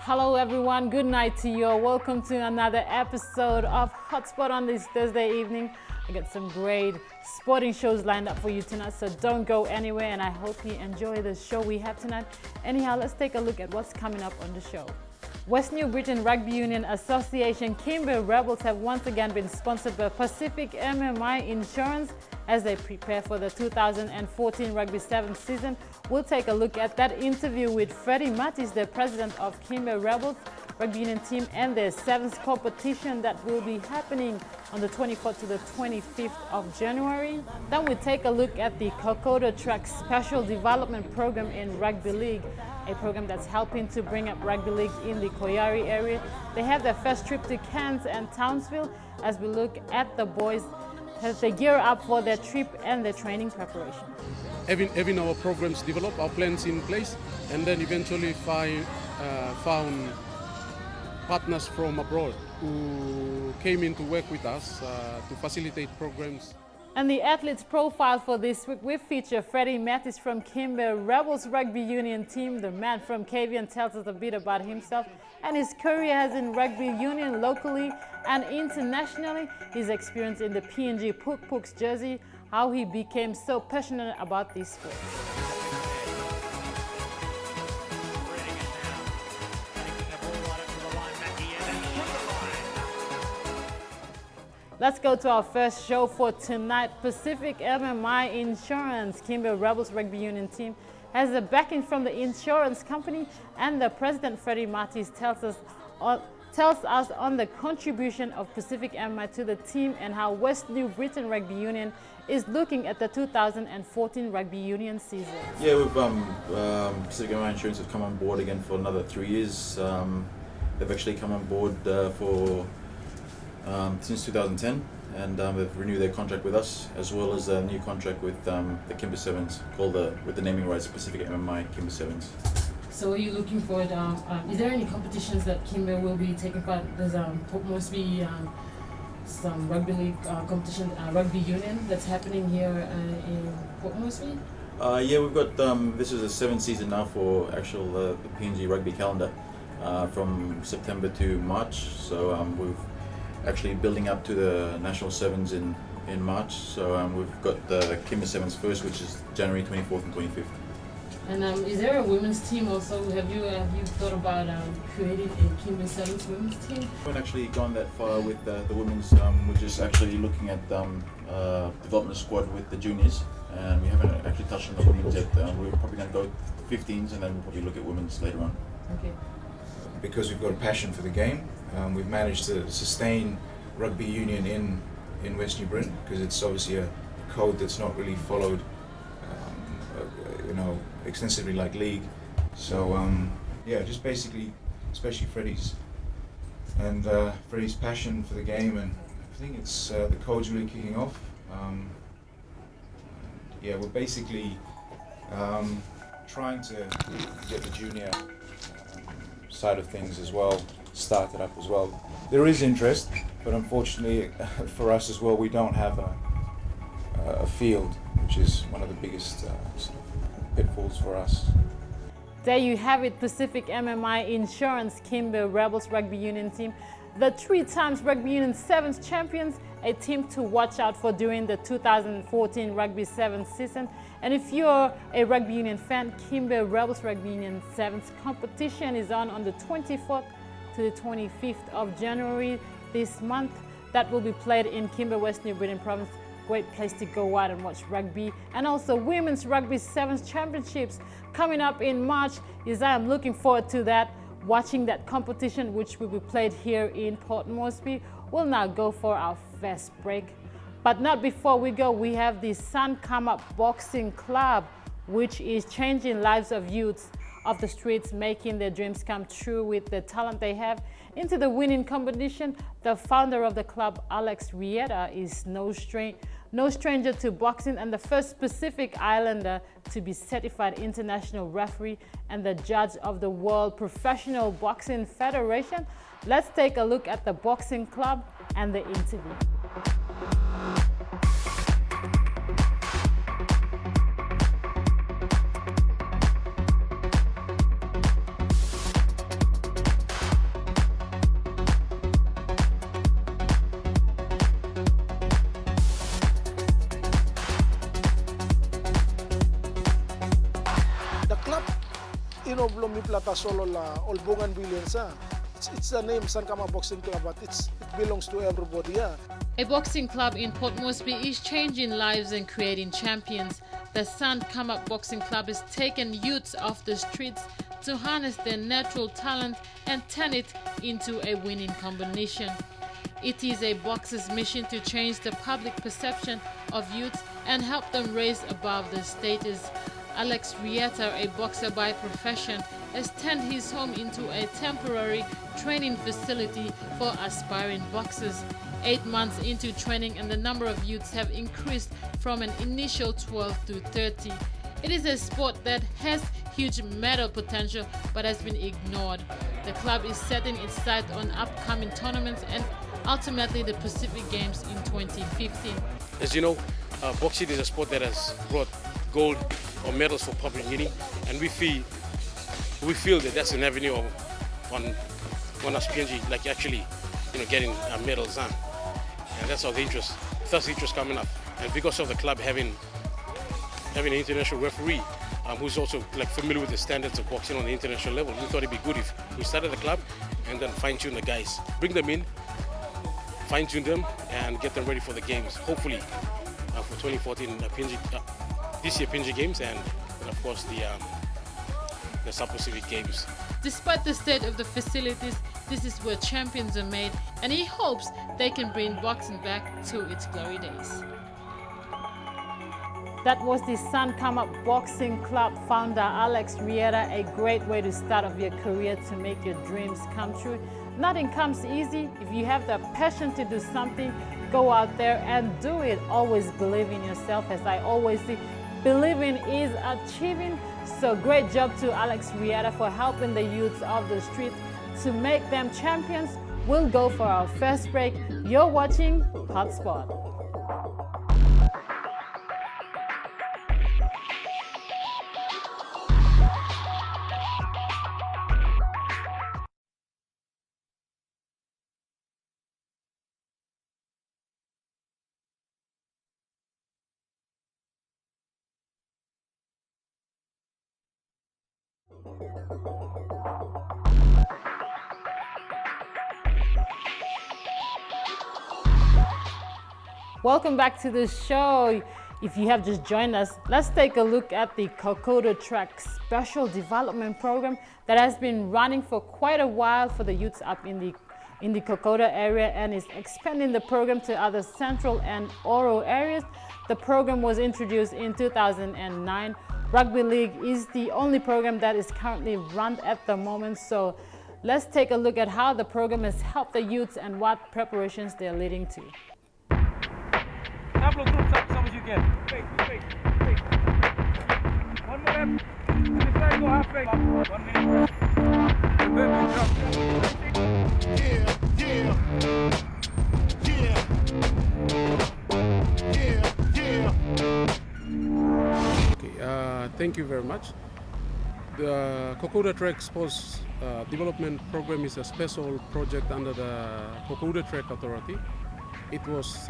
Hello everyone, good night to you. Welcome to another episode of Hotspot on this Thursday evening. I got some great sporting shows lined up for you tonight, so don't go anywhere, and I hope you enjoy the show we have tonight. Anyhow, let's take a look at what's coming up on the show. West New Britain Rugby Union Association Kimber Rebels have once again been sponsored by Pacific MMI Insurance as they prepare for the 2014 Rugby 7 season. We'll take a look at that interview with Freddie Mattis, the president of Kimber Rebels Rugby Union team, and their 7th competition that will be happening on the 24th to the 25th of January. Then we take a look at the Kokoda Track Special Development Program in Rugby League, a program that's helping to bring up rugby league in the Koyari area. They have their first trip to Cairns and Townsville as we look at the boys as they gear up for their trip and their training preparation. Having our programs developed, our plans in place, and then eventually found partners from abroad who came in to work with us to facilitate programs. And the athletes profile for this week, we feature Freddie Mattis from Kimber Rebels Rugby Union team. The man from KVN tells us a bit about himself and his career as in rugby union locally and internationally, his experience in the PNG Puk-Puk's jersey, how he became so passionate about this sport. Let's go to our first show for tonight. Pacific MMI Insurance Kimber Rebels Rugby Union team has the backing from the insurance company, and the president Freddie Mattis tells us on the contribution of Pacific MMI to the team and how West New Britain Rugby Union is looking at the 2014 Rugby Union season. Yeah, we've Pacific MMI Insurance have come on board again for another 3 years. They've actually come on board since 2010, and they've renewed their contract with us, as well as a new contract with the Kimber Sevens, called with the naming rights Pacific MMI Kimber Sevens. So are you looking forward, is there any competitions that Kimber will be taking part? There's Port Moresby, some rugby league competition, rugby union that's happening here in Port Moresby? Yeah, we've got, this is the 7th season now for the PNG rugby calendar, from September to March, so we've actually building up to the National Sevens in March. So we've got the Kimber Sevens first, which is January 24th and 25th. And is there a women's team also? Have you thought about creating a Kimber Sevens women's team? We haven't actually gone that far with the women's. We're just actually looking at development squad with the juniors, and we haven't actually touched on the women's yet. We're probably going to go 15s, and then we'll probably look at women's later on. Okay. Because we've got a passion for the game, we've managed to sustain rugby union in West New Britain, because it's obviously a code that's not really followed, extensively like league. So yeah, just basically, especially Freddie's passion for the game, and I think it's the code's really kicking off. Yeah, we're basically trying to get the junior side of things as well started up as well. There is interest, but unfortunately for us as well, we don't have a field, which is one of the biggest sort of pitfalls for us. There you have it, Pacific MMI Insurance Kimber Rebels Rugby Union team, the 3 times Rugby Union Sevens champions, a team to watch out for during the 2014 Rugby 7 season. And if you're a Rugby Union fan, Kimber Rebels Rugby Union Sevens competition is on the 24th to the 25th of January this month. That will be played in Kimber, West New Britain Province. Great place to go out and watch rugby. And also Women's Rugby Sevens Championships coming up in March. I'm looking forward to that, watching that competition, which will be played here in Port Moresby. We'll now go for our first break. But not before we go, we have the Sun Come Up Boxing Club, which is changing lives of youths of the streets, making their dreams come true with the talent they have into the winning competition. The founder of the club, Alex Rieta, is no stranger to boxing, and the first Pacific Islander to be certified international referee and the judge of the World Professional Boxing Federation. Let's take a look at the boxing club and the interview. Ginoblom mi Plata solo la Olbongan Bilensa. It's the name San Kama Boxing Club, but it belongs to everybody. Yeah. A boxing club in Port Moresby is changing lives and creating champions. The San Kama Boxing Club has taken youths off the streets to harness their natural talent and turn it into a winning combination. It is a boxer's mission to change the public perception of youths and help them rise above their status. Alex Rieta, a boxer by profession, has turned his home into a temporary training facility for aspiring boxers. 8 months into training and the number of youths have increased from an initial 12 to 30. It is a sport that has huge medal potential but has been ignored. The club is setting its sights on upcoming tournaments and ultimately the Pacific Games in 2015. As you know, boxing is a sport that has brought gold or medals for Papua New Guinea, and we feel that that's an avenue on us PNG, like actually, getting medals on, and that's the interest coming up. And because of the club having an international referee who's also familiar with the standards of boxing on the international level, we thought it'd be good if we started the club and then fine-tune the guys, bring them in, fine-tune them, and get them ready for the games. Hopefully for 2014 this year PNG Games and of course the South Pacific Games. Despite the state of the facilities, this is where champions are made, and he hopes they can bring boxing back to its glory days. That was the San Kama Boxing Club founder Alex Rieta. A great way to start off your career to make your dreams come true. Nothing comes easy. If you have the passion to do something, go out there and do it. Always believe in yourself. As I always say, believing is achieving. So great job to Alex Rieta for helping the youths of the street to make them champions. We'll go for our first break. You're watching Hotspot. Welcome back to the show. If you have just joined us, let's take a look at the Kokoda Track Special Development Program that has been running for quite a while for the youths up in the Kokoda area and is expanding the program to other central and Oro areas. The program was introduced in 2009. Rugby League is the only program that is currently run at the moment. So let's take a look at how the program has helped the youths and what preparations they're leading to. Couple of groups up as you can. Fake. One more left. And this side go half fake. 1 minute. And then you drop. Okay, thank you very much. The Kokoda Track Sports Development Program is a special project under the Kokoda Track Authority. It was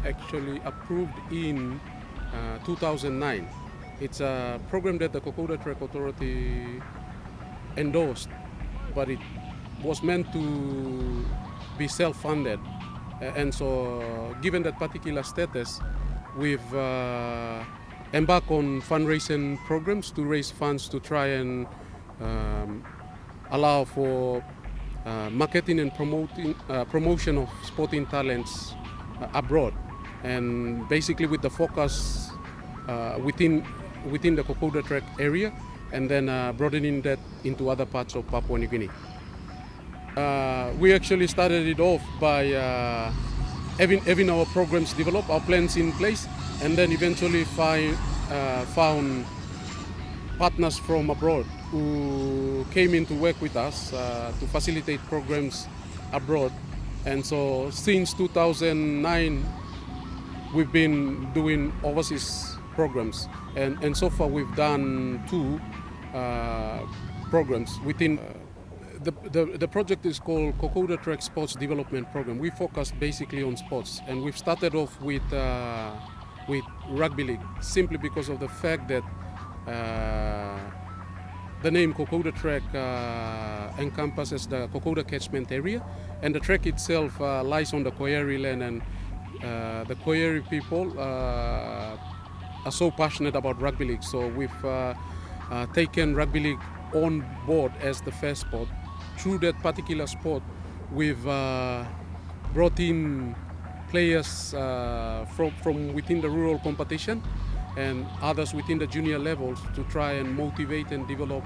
actually approved in 2009. It's a program that the Kokoda Track Authority endorsed, but it was meant to be self-funded. And so given that particular status, we've embarked on fundraising programs to raise funds to try and allow for marketing and promotion of sporting talents abroad, and basically with the focus within the Kokoda Track area, and then broadening that into other parts of Papua New Guinea. We actually started it off by having our programs developed, our plans in place, and then eventually found partners from abroad who came in to work with us to facilitate programs abroad. And so since 2009, we've been doing overseas programs. And so far we've done 2 programs within. The project is called Kokoda Track Sports Development Program. We focus basically on sports, and we've started off with rugby league simply because of the fact that the name Kokoda Track encompasses the Kokoda catchment area, and the track itself lies on the Koyeri land, and the Koyeri people are so passionate about rugby league. So we've taken rugby league on board as the first sport. Through that particular sport, we've brought in players from within the rural competition and others within the junior levels to try and motivate and develop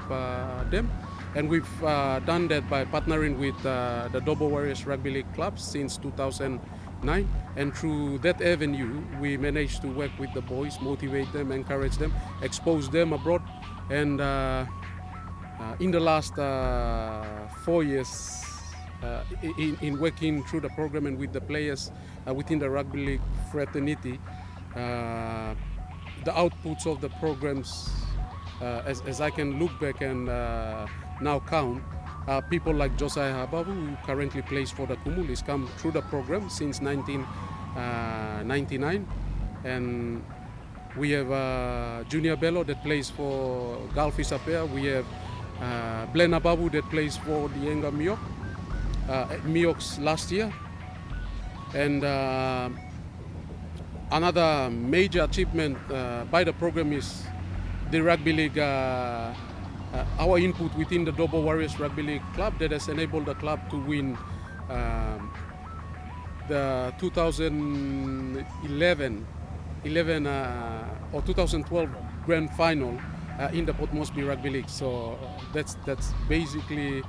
them. And we've done that by partnering with the Dobo Warriors Rugby League clubs since 2009. And through that avenue, we managed to work with the boys, motivate them, encourage them, expose them abroad. And in the last 4 years, in working through the program and with the players within the rugby league fraternity, the outputs of the programs, as I can look back and now count, people like Josiah Hababu, who currently plays for the Kumulis, come through the program since 1999. And we have Junior Bello that plays for Galfi Sapea. We have Blen Ababu that plays for the Enga Miok, Mioks last year. And another major achievement by the program is the Rugby League, our input within the Dobo Warriors Rugby League club that has enabled the club to win the 2011 or 2012 grand final in the Port Moresby Rugby League. So that's basically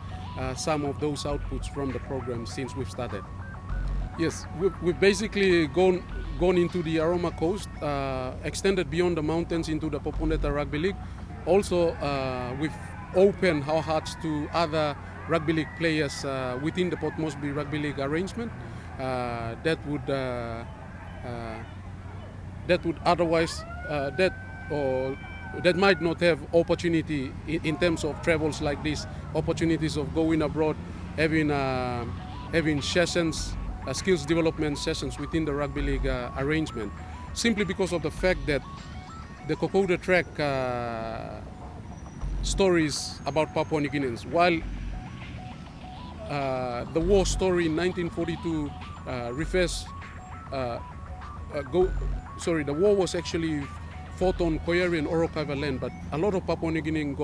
some of those outputs from the program since we've started. Yes, we've basically gone into the Aroma Coast, extended beyond the mountains into the Poponeta Rugby League. Also, we've opened our hearts to other rugby league players within the Port Moresby Rugby League arrangement that would otherwise that might not have opportunity in terms of travels like this, opportunities of going abroad, having sessions, skills development sessions within the rugby league arrangement, simply because of the fact that the Kokoda Track stories about Papua New Guineans, while the war story in 1942 the war was actually fought on Koyeri and Orokawa land, but a lot of Papua New Guineans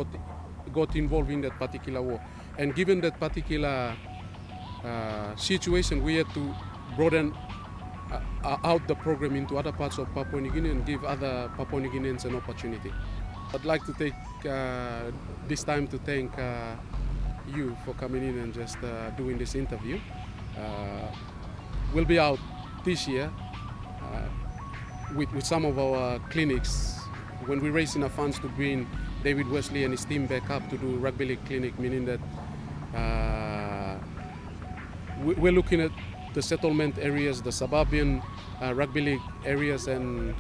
got involved in that particular war. And given that particular situation, we had to broaden out the program into other parts of Papua New Guinea and give other Papua New Guineans an opportunity. I'd like to take this time to thank you for coming in and just doing this interview. We'll be out this year with some of our clinics when we raise enough funds to bring David Wesley and his team back up to do rugby league clinic, meaning that we're looking at the settlement areas, the suburban rugby league areas, and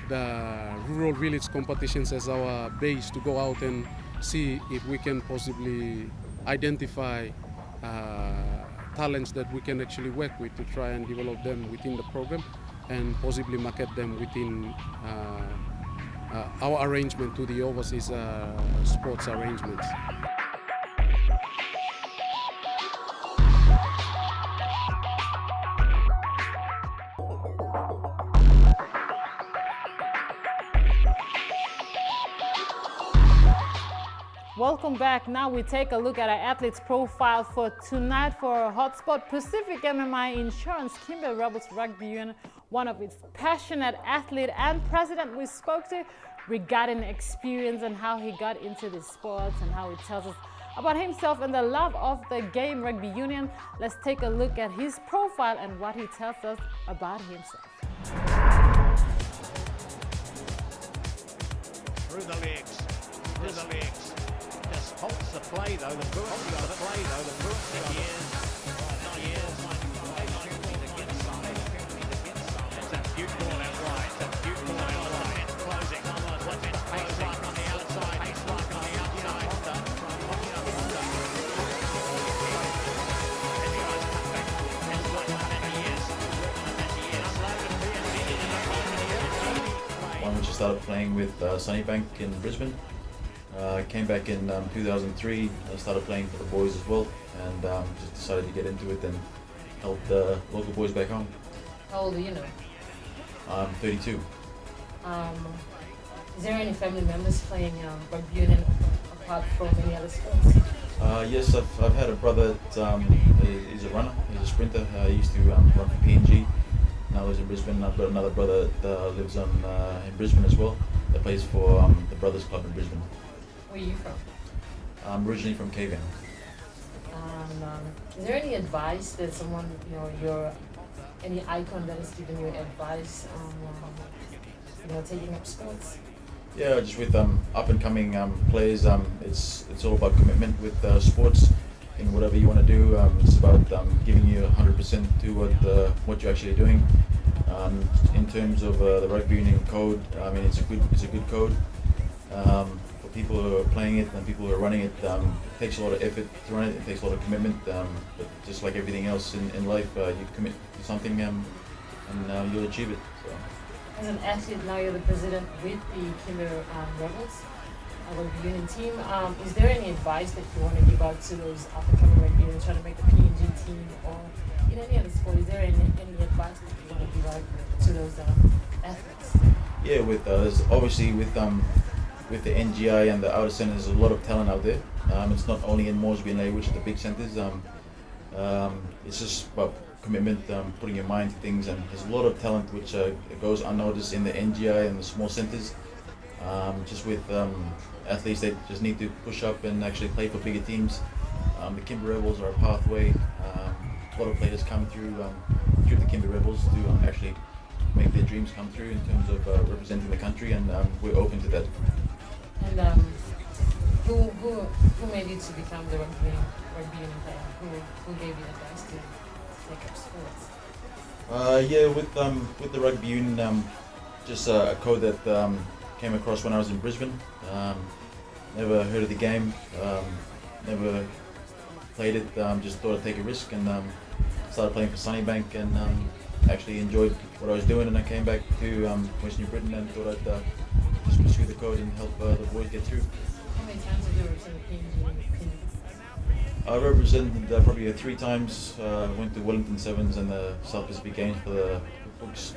the rural village competitions as our base to go out and see if we can possibly identify talents that we can actually work with to try and develop them within the program and possibly market them within our arrangement to the overseas sports arrangements. Welcome back. Now we take a look at our athlete's profile for tonight for our hotspot. Pacific MMI Insurance, Kimber Rebels Rugby Union, one of its passionate athlete and president we spoke to regarding experience and how he got into the sports and how he tells us about himself and the love of the game rugby union. Let's take a look at his profile and what he tells us about himself. Through the legs, through the legs. Just halts the play though, the Bruins got the play though, the Bruins got it. It's a beaut ball out wide, it's a beaut ball out wide, it's closing. Pace lock on the outside, pace lock on the outside. One which I started playing with Sunnybank in Brisbane. I came back in 2003. I started playing for the boys as well, and just decided to get into it and help the local boys back home. How old are you now? I'm 32. Is there any family members playing rugby union apart from any other sports? Yes, I've had a brother that he's a runner, he's a sprinter. He used to run for PNG. Now he's in Brisbane. I've got another brother that lives in Brisbane as well, that plays for the Brothers Club in Brisbane. Where are you from? I'm originally from KVN. Is there any advice that someone, any icon that has given you advice on, taking up sports? Yeah, just with up and coming players, it's all about commitment with sports. In whatever you want to do, it's about giving you 100% to what you're actually doing. In terms of the rugby union code, I mean it's a good code. For people who are playing it and people who are running it, it takes a lot of effort to run it. It takes a lot of commitment. But just like everything else in life, you commit to something and you'll achieve it. So. As an athlete, now you're the president with the Kimber Rebels, rugby union team. Is there any advice that you want to give out to those up-and-coming rugby union trying to make the PNG team or in any other sport? Is there any advice that you want to give out to those athletes? Yeah, obviously with the NGI and the outer centres, there's a lot of talent out there. It's not only in Moresby and Lae, which are the big centres. It's just about commitment, putting your mind to things, and there's a lot of talent which goes unnoticed in the NGI and the small centres. Just with athletes, they just need to push up and actually play for bigger teams. The Kimber Rebels are a pathway. A lot of players come through the Kimber Rebels to actually make their dreams come through in terms of representing the country, and we're open to that. And who made you to become the rugby union player? Who gave you advice to take up sports? Yeah, with the rugby union, just a code that came across when I was in Brisbane. Never heard of the game, never played it. Just thought I'd take a risk and started playing for Sunnybank, and actually enjoyed what I was doing. And I came back to West New Britain and thought I'd just pursue the code and help the boys get through. How many times have you represented PNG? I represented probably 3 times. Went to Wellington Sevens and the South Pacific Games for the books.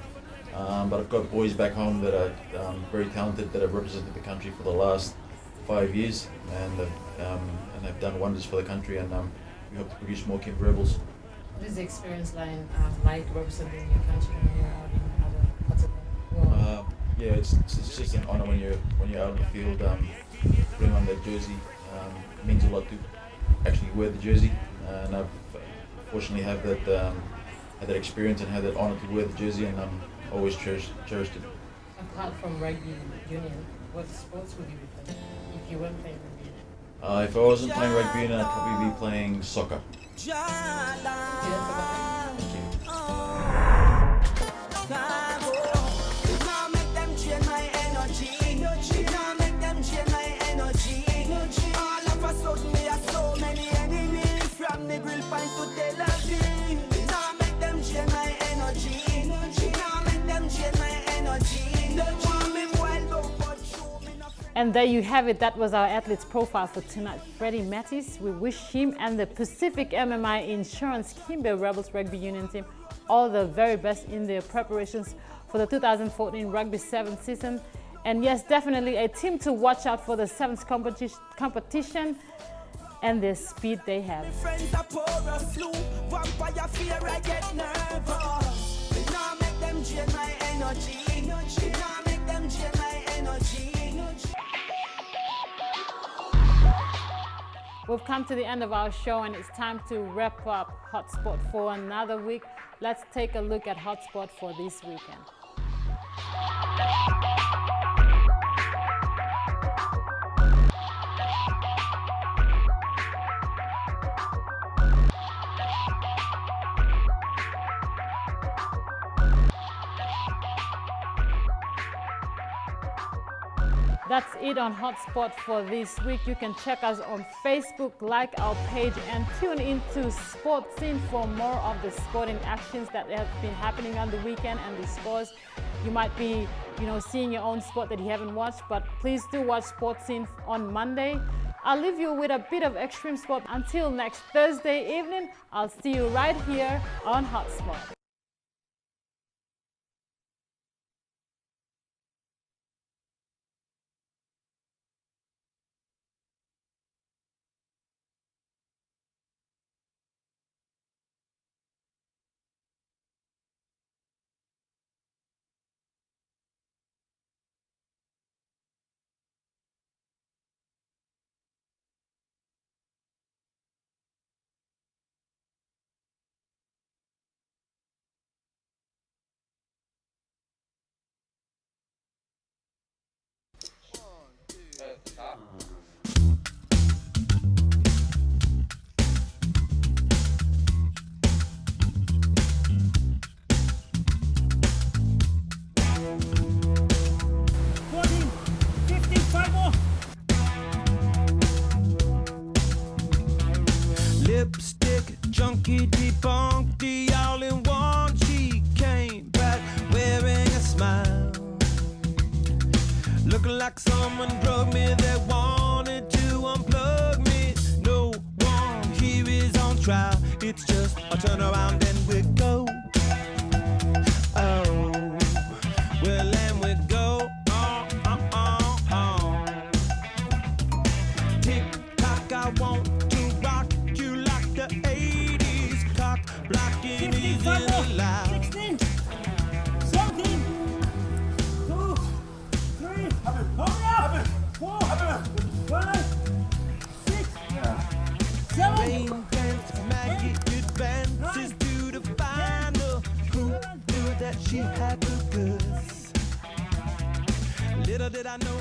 But I've got boys back home that are very talented, that have represented the country for the last 5 years, and have done wonders for the country, and we hope to produce more Kimber Rebels. What is the experience like representing your country when you're out in other parts of the world? Yeah, it's just an honour when you're out in the field, putting on that jersey. It means a lot to actually wear the jersey, and I've fortunately had that experience and had that honour to wear the jersey, and always cherished it. Apart from rugby union, what sports would you be playing if you weren't playing rugby union? If I wasn't playing rugby union, I'd probably be playing soccer. And there you have it. That was our athlete's profile for tonight. Freddie Mattis. We wish him and the Pacific MMI Insurance Kimber Rebels Rugby Union team all the very best in their preparations for the 2014 Rugby 7th season. And yes, definitely a team to watch out for the 7th competition and the speed they have. We've come to the end of our show, and it's time to wrap up Hotspot for another week. Let's take a look at Hotspot for this weekend. That's it on Hotspot for this week. You can check us on Facebook, like our page, and tune into Sports Scene for more of the sporting actions that have been happening on the weekend and the scores. You might be, seeing your own sport that you haven't watched, but please do watch Sports Scene on Monday. I'll leave you with a bit of extreme sport. Until next Thursday evening, I'll see you right here on Hotspot. Lipstick, junkie, debunked the all-in-one. She came back wearing a smile, looking like someone drugged me that wanted to unplug me. No one here is on trial. It's just a turn around and we go. Oh, well, and we go. Tick-tock, I want to rock you like the 80s. Cock blocking is allowed. 16, 17, 2, 3, hurry up! 4, 5, 6, 7, Rain dance, Maggie advances to the final. Who knew that she had the goods? Little did I know.